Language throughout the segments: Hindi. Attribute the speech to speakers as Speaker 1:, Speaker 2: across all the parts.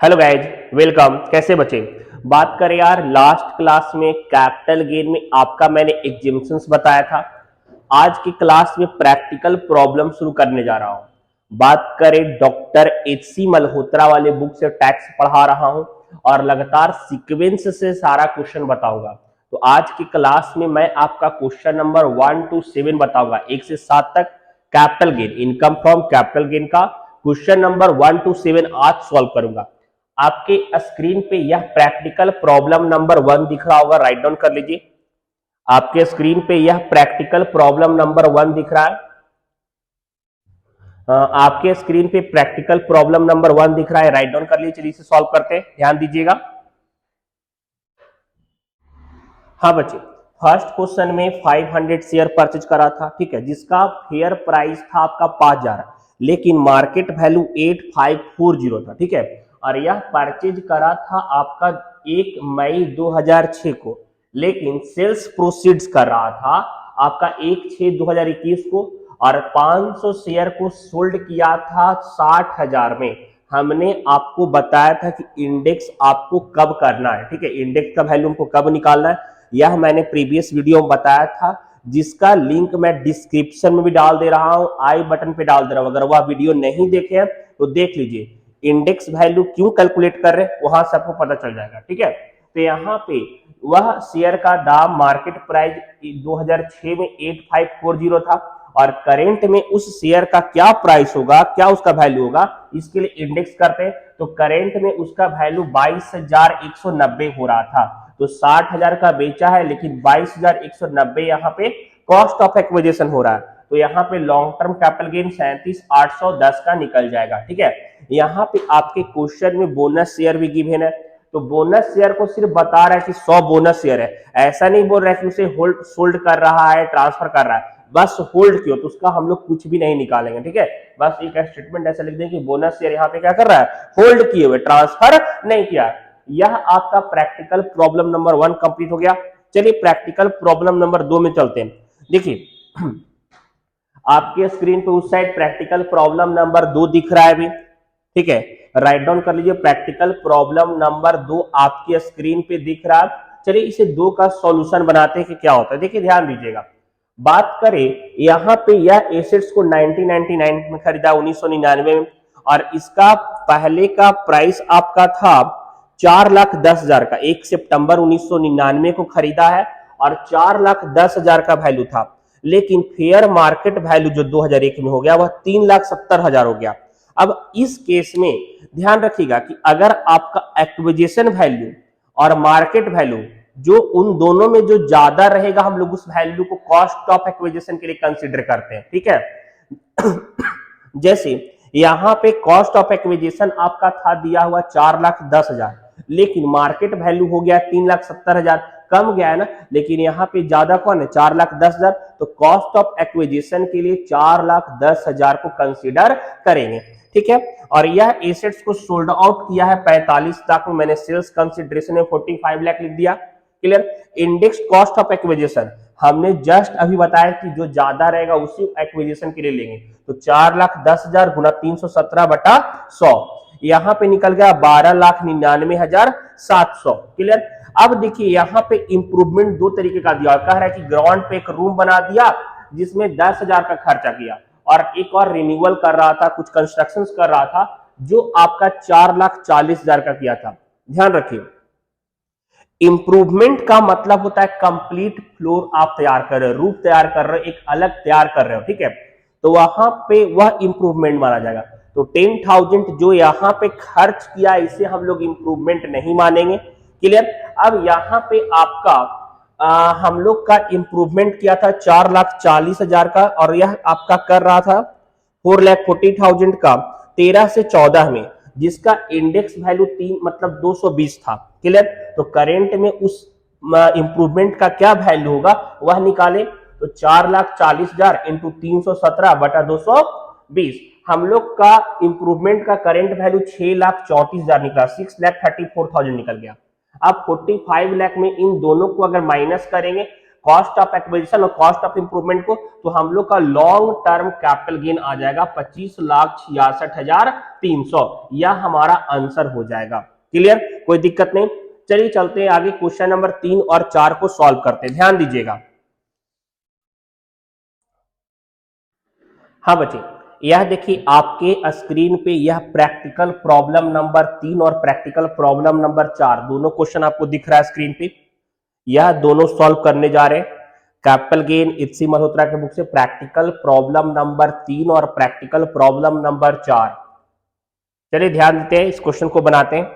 Speaker 1: Hello guys, welcome. कैसे बचे? बात करें यार, लास्ट क्लास में कैपिटल गेन में आपका मैंने एग्जिबिशंस बताया था। आज की क्लास में प्रैक्टिकल प्रॉब्लम शुरू करने जा रहा हूं। बात करें डॉक्टर एच.सी. मल्होत्रा वाले बुक से टैक्स पढ़ा रहा हूं और लगातार सीक्वेंस से सारा क्वेश्चन बताऊंगा। तो आज की क्लास में मैं आपका क्वेश्चन नंबर 1 to 7 बताऊंगा, 1 से 7 तक। Capital gain, income from capital gain का क्वेश्चन नंबर 1 to 7 आज सॉल्व करूंगा। आपके स्क्रीन पे यह प्रैक्टिकल प्रॉब्लम नंबर 1 दिख रहा होगा, राइट डाउन कर लीजिए। आपके स्क्रीन पे यह प्रैक्टिकल प्रॉब्लम नंबर 1 दिख रहा है। आपके स्क्रीन पे प्रैक्टिकल प्रॉब्लम नंबर 1 दिख रहा है, राइट डाउन कर लीजिए। चलिए इसे सॉल्व करते हैं, ध्यान दीजिएगा। हाँ बच्चे, फर्स्ट क्वेश्चन में 500 शेयर परचेज करा था, ठीक है, जिसका फेयर प्राइस था आपका 5,000, लेकिन मार्केट वैल्यू 8540 था, ठीक है। और यह परचेज करा था आपका 1 मई 2006 को, लेकिन सेल्स प्रोसीड्स कर रहा था आपका 1/6/2021 को, और 500 शेयर को सोल्ड किया था 60,000 में। हमने आपको बताया था कि इंडेक्स आपको कब करना है, ठीक है, इंडेक्स का वैल्यू हमको कब निकालना है, यह मैंने प्रीवियस वीडियो में बताया था, जिसका लिंक मैं डिस्क्रिप्शन में भी डाल दे रहा हूं, आई बटन पे डाल दे रहा हूं। अगर वह वीडियो नहीं देखे हैं तो देख लीजिए। इंडेक्स वैल्यू क्यों कैलकुलेट कर रहे हैं वहां से आपको पता चल जाएगा, ठीक है। तो यहाँ पे वह शेयर का दाम मार्केट प्राइस 2006 में 8540 था, और करेंट में उस शेयर का क्या प्राइस होगा, क्या उसका वैल्यू होगा, इसके लिए इंडेक्स करते हैं। तो करेंट में उसका वैल्यू 22,190 हो रहा था। तो 60,000 का बेचा है, लेकिन 22,190 यहाँ पे कॉस्ट ऑफ एक्विजिशन हो रहा है। तो यहाँ पे लॉन्ग टर्म कैपिटल गेन 37,810 का निकल जाएगा, ठीक है। यहाँ पे आपके क्वेश्चन में बोनस शेयर भी गिवन है, तो बोनस शेयर को सिर्फ बता रहा है कि 100 बोनस शेयर है, ऐसा नहीं बोल रहा है कि उसे होल्ड सोल्ड कर रहा है, ट्रांसफर कर रहा है। बस होल्ड क्यों, तो उसका हम लोग कुछ भी नहीं निकालेंगे, ठीक है। बस एक स्टेटमेंट ऐसा लिख दें कि बोनस शेयर यहाँ पे क्या कर रहा है, होल्ड किए हुए, ट्रांसफर नहीं किया। यह आपका प्रैक्टिकल प्रॉब्लम नंबर 1 कंप्लीट हो गया। चलिए प्रैक्टिकल प्रॉब्लम नंबर 2 में चलते हैं। देखिए आपके स्क्रीन पे उस साइड प्रैक्टिकल प्रॉब्लम नंबर 2 दिख रहा है अभी, ठीक है, राइट डाउन कर लीजिए। प्रैक्टिकल प्रॉब्लम नंबर 2 आपकी स्क्रीन पे दिख रहा है। चलिए इसे 2 का सॉल्यूशन बनाते हैं कि क्या होता है। देखिए ध्यान दीजिएगा, बात करें यहाँ पे यह एसेट्स को 1999 में खरीदा, 1999 में, और इसका पहले का प्राइस आपका था 4,10,000 का। 1 सितंबर 1999 को खरीदा है और 4,10,000 का वैल्यू था, लेकिन फेयर मार्केट वैल्यू जो 2001 में हो गया वह 3,70,000 हो गया। अब इस केस में ध्यान रखिएगा कि अगर आपका एक्विजिशन वैल्यू और मार्केट वैल्यू जो उन दोनों में जो ज्यादा रहेगा, हम लोग उस वैल्यू को कॉस्ट ऑफ एक्विजिशन के लिए कंसीडर करते हैं, ठीक है। जैसे यहां पे कॉस्ट ऑफ एक्विजिशन आपका था दिया हुआ 4,10,000, लेकिन मार्केट वैल्यू हो गया 3,70,000, कम गया है ना, लेकिन यहाँ पे ज्यादा कौन है, 4,10,000। तो कॉस्ट ऑफ एक्विजिशन के लिए 4,10,000 को कंसीडर करेंगे, ठीक है। और यह एसेट्स को सोल्ड आउट किया है 45 लाख में, मैंने सेल्स कंसिडरेशन में 45 लाख लिख दिया, clear. Index cost of acquisition हमने जस्ट अभी बताया कि जो ज्यादा रहेगा उसी एक्विजिशन के लिए लेंगे। तो 4,10,000 गुना 317 बटा 100, यहाँ पे निकल गया 12,99,700, क्लियर। अब देखिए यहाँ पे इंप्रूवमेंट 2 तरीके का दिया, कह रहा है कि ग्राउंड पे एक रूम बना दिया जिसमें 10,000 का खर्चा किया, और एक और रिन्यूअल कर रहा था, कुछ कंस्ट्रक्शंस कर रहा था जो आपका 4,40,000 का किया था। ध्यान रखिए, इंप्रूवमेंट का मतलब होता है कंप्लीट फ्लोर आप तैयार कर रहे हो, रूफ तैयार कर रहे हो, एक अलग तैयार कर रहे हो, ठीक है। तो वहां पे वह इंप्रूवमेंट माना जाएगा। तो 10,000 जो यहाँ पे खर्च किया, इसे हम लोग इंप्रूवमेंट नहीं मानेंगे, क्लियर। अब यहाँ पे आपका हम लोग का इंप्रूवमेंट किया था 4,40,000 का, और यह आपका कर रहा था 4,40,000 का 13 से 14 में, जिसका इंडेक्स वैल्यू 3 मतलब 220 था, क्लियर। तो करेंट में उस इंप्रूवमेंट का क्या वैल्यू होगा वह निकाले। तो 4,40,000 इंटू 317 बटा 220, हम लोग का इंप्रूवमेंट का करेंट वैल्यू 6,34,000 निकला, 6,34,000 निकल गया। अब 45 लाख में इन दोनों को अगर माइनस करेंगे कॉस्ट ऑफ एक्विजिशन और कॉस्ट ऑफ इंप्रूवमेंट को, तो हम लोग का लॉन्ग टर्म कैपिटल गेन आ जाएगा 25,66,300। यह हमारा आंसर हो जाएगा। क्लियर, कोई दिक्कत नहीं। चलिए चलते हैं आगे, क्वेश्चन नंबर 3 और 4 को सॉल्व करते हैं, ध्यान दीजिएगा। हाँ बच्चे, यह देखिए आपके स्क्रीन पे यह प्रैक्टिकल प्रॉब्लम नंबर 3 और प्रैक्टिकल प्रॉब्लम नंबर 4 दोनों क्वेश्चन आपको दिख रहा है स्क्रीन पे। यह दोनों सॉल्व करने जा रहे हैं कैपिटल गेन इत्सी मल्होत्रा के बुक से, प्रैक्टिकल प्रॉब्लम नंबर 3 और प्रैक्टिकल प्रॉब्लम नंबर 4। चलिए ध्यान देते हैं, इस क्वेश्चन को बनाते हैं।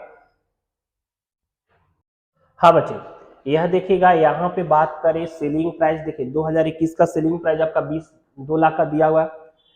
Speaker 1: हाँ बच्चे, यह देखिएगा यहाँ पे बात करें सेलिंग प्राइस, देखिए 2021 का सेलिंग प्राइस आपका 2 लाख का दिया हुआ है,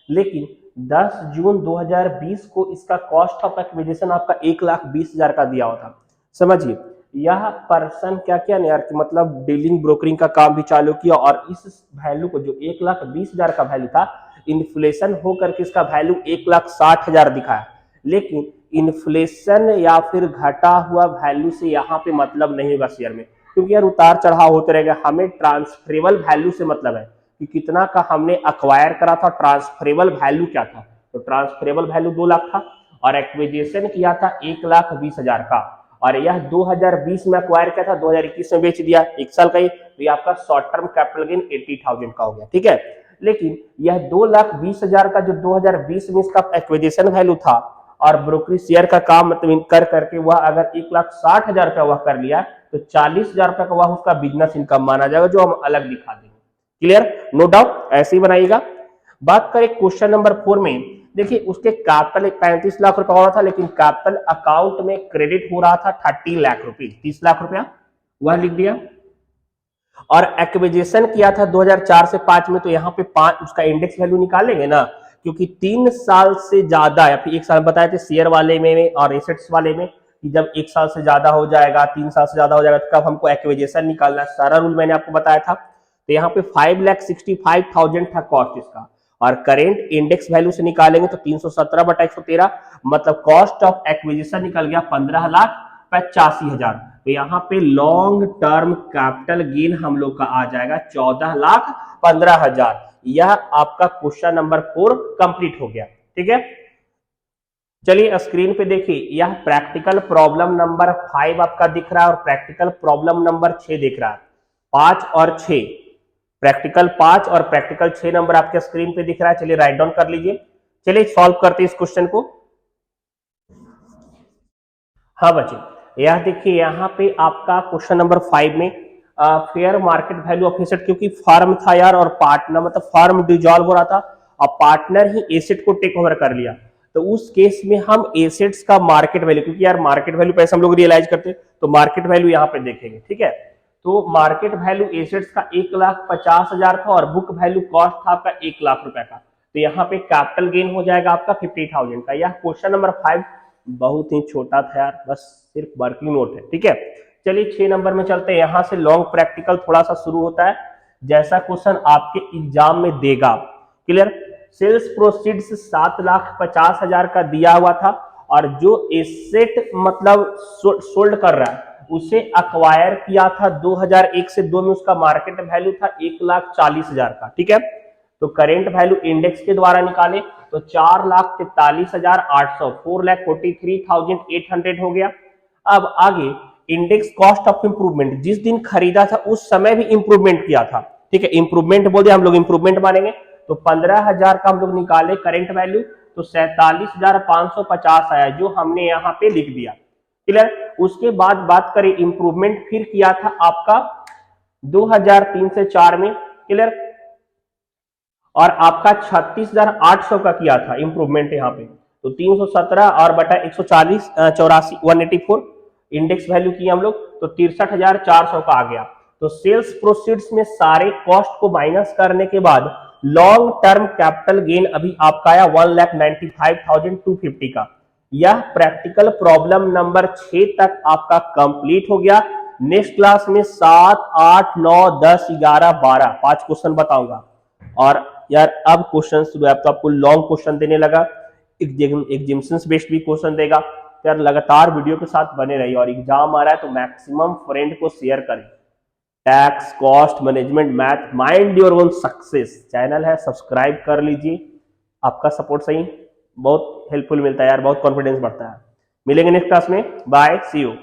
Speaker 1: लेकिन 10 जून 2020 को इसका कॉस्ट ऑफ एक्विजिशन आपका 1,20,000 का दिया हुआ था। समझिए यह पर्सन क्या क्या नहीं यार, मतलब डीलिंग ब्रोकरिंग का काम भी चालू किया और इस वैल्यू को जो 1,20,000 का वैल्यू था, इन्फ्लेशन होकर के इसका वैल्यू 1,60,000 दिखाया, लेकिन इन्फ्लेशन या फिर घटा हुआ वैल्यू से यहाँ पे मतलब नहीं होगा शेयर में, क्योंकि यार उतार चढ़ाव होते रहेगा। हमें ट्रांसफरेबल वैल्यू से मतलब है कि कितना का हमने अक्वायर करा था, ट्रांसफरेबल वैल्यू क्या था, तो ट्रांसफरेबल वैल्यू 2 लाख था और एक्विजिशन किया था 1,20,000 का, और यह 2020 में अक्वायर किया था, 2021 में बेच दिया, 1 साल का ही, तो ये आपका शॉर्ट टर्म कैपिटल गेन 80,000 का हो गया। ठीक है, लेकिन यह 2,20,000 का जो 2020 में इसका एक्विजिशन वैल्यू था और ब्रोकरी शेयर का काम मतलब कर करके वह अगर 1,60,000 का वह कर लिया, तो 40,000 रुपए का वह उसका बिजनेस इनकम माना जाएगा, जो हम अलग दिखा देंगे। क्लियर, नो डाउट, ऐसे ही बनाइएगा। बात करें क्वेश्चन नंबर 4 में, देखिए उसके कैपिटल 35 लाख रुपया हो रहा था, लेकिन कैपिटल अकाउंट में क्रेडिट हो रहा था 30 लाख रुपीज, 30 लाख रुपया वह लिख दिया, और एक्विजिशन किया था 2004 से 5 में, तो यहाँ पे 5 उसका इंडेक्स वैल्यू निकालेंगे ना, क्योंकि 3 साल से ज्यादा या फिर 1 साल बताए थे शेयर वाले में और एसेट्स वाले में कि जब 1 साल से ज्यादा हो जाएगा, 3 साल से ज्यादा हो जाएगा, तो कब हमको एक्विजिशन निकालना है, सारा रूल मैंने आपको बताया था। तो यहाँ पे 5,65,000 था कॉस्ट इसका, और करेंट इंडेक्स वैल्यू से निकालेंगे तो 317/113, मतलब कॉस्ट ऑफ एक्विजिशन निकल गया 15,85,000। तो यहाँ पे लॉन्ग टर्म कैपिटल गेन हम लोग का आ जाएगा 14,15,000। यह आपका क्वेश्चन नंबर 4 कंप्लीट हो गया। ठीक है, चलिए स्क्रीन पे देखिए, यह प्रैक्टिकल प्रॉब्लम नंबर 5 आपका दिख रहा है और प्रैक्टिकल प्रॉब्लम नंबर 6 दिख रहा है। 5 और 6, प्रैक्टिकल 5 और प्रैक्टिकल 6 नंबर आपके स्क्रीन पे दिख रहा है। चलिए राइट डाउन कर लीजिए। चलिए सॉल्व करते हैं इस क्वेश्चन को। हाँ बच्चे, यह देखिए यहाँ पे आपका क्वेश्चन नंबर 5 में fair market value of asset, क्योंकि फार्म था यार और पार्टनर मतलब फार्म डिजॉल्व हो रहा था और पार्टनर ही एसेट को टेक ओवर कर लिया, तो उस केस में हम एसेट्स का मार्केट वैल्यू, क्योंकि यार मार्केट वैल्यू पैसे हम लोग रियलाइज करते, तो मार्केट वैल्यू यहाँ पे देखेंगे। ठीक है, तो मार्केट वैल्यू एसेट्स का 1,50,000 था और बुक वैल्यू कॉस्ट था आपका 1 लाख रुपए का, तो यहाँ पे कैपिटल गेन हो जाएगा आपका 50,000 का। यह क्वेश्चन नंबर 5 बहुत ही छोटा था यार, बस सिर्फ वर्किंग नोट है। ठीक है, चलिए 6 नंबर में चलते हैं। यहां से लॉन्ग प्रैक्टिकल थोड़ा सा शुरू होता है, जैसा क्वेश्चन आपके एग्जाम में देगा। क्लियर, सेल्स प्रोसीड्स 7,50,000 का दिया हुआ था और जो एसेट मतलब सोल्ड कर रहा है उसे अक्वायर किया था 2001 से 2 में, उसका मार्केट वैल्यू था 1,40,000 का। ठीक है, तो करेंट वैल्यू इंडेक्स के द्वारा निकाले तो 4,43,800, 4,43,800 हो गया। अब आगे इंडेक्स कॉस्ट ऑफ इंप्रूवमेंट, जिस दिन खरीदा था उस समय भी इंप्रूवमेंट किया था। ठीक है, इंप्रूवमेंट बोल दिया, हम लोग इंप्रूवमेंट मानेंगे, तो 15,000 का हम लोग निकाले करेंट वैल्यू, तो 47,550 आया, जो हमने यहाँ पे लिख दिया। क्लियर, उसके बाद बात करें इंप्रूवमेंट फिर किया था आपका 2003 से 4 में। क्लियर, और आपका 36,800 का किया था इंप्रूवमेंट यहाँ पे, तो 317 और बटा 140 84 184 इंडेक्स वैल्यू की हम लोग, तो 63,400 का आ गया। तो सेल्स प्रोसीड्स में सारे कॉस्ट को माइनस करने के बाद लॉन्ग टर्म कैपिटल गेन अभी आपका आया 1,95,250 का। यह प्रैक्टिकल प्रॉब्लम नंबर 6 तक आपका कंप्लीट हो गया। नेक्स्ट क्लास में 7, 8, 9, 10, 11, 12 5 क्वेश्चन बताऊंगा। और यार अब क्वेश्चन शुरू है, तो आपको लॉन्ग क्वेश्चन देने लगा, एग्जामिनेशंस बेस्ड भी क्वेश्चन देगा। यार लगातार वीडियो के साथ बने रहिए, और एग्जाम आ रहा है तो मैक्सिमम फ्रेंड को शेयर करें। Tax, cost management, math, mind your own success channel है, सब्सक्राइब कर लीजिए। आपका सपोर्ट सही बहुत हेल्पफुल मिलता है यार, बहुत कॉन्फिडेंस बढ़ता है। मिलेंगे नेक्स्ट क्लास में, बाय, सी यू।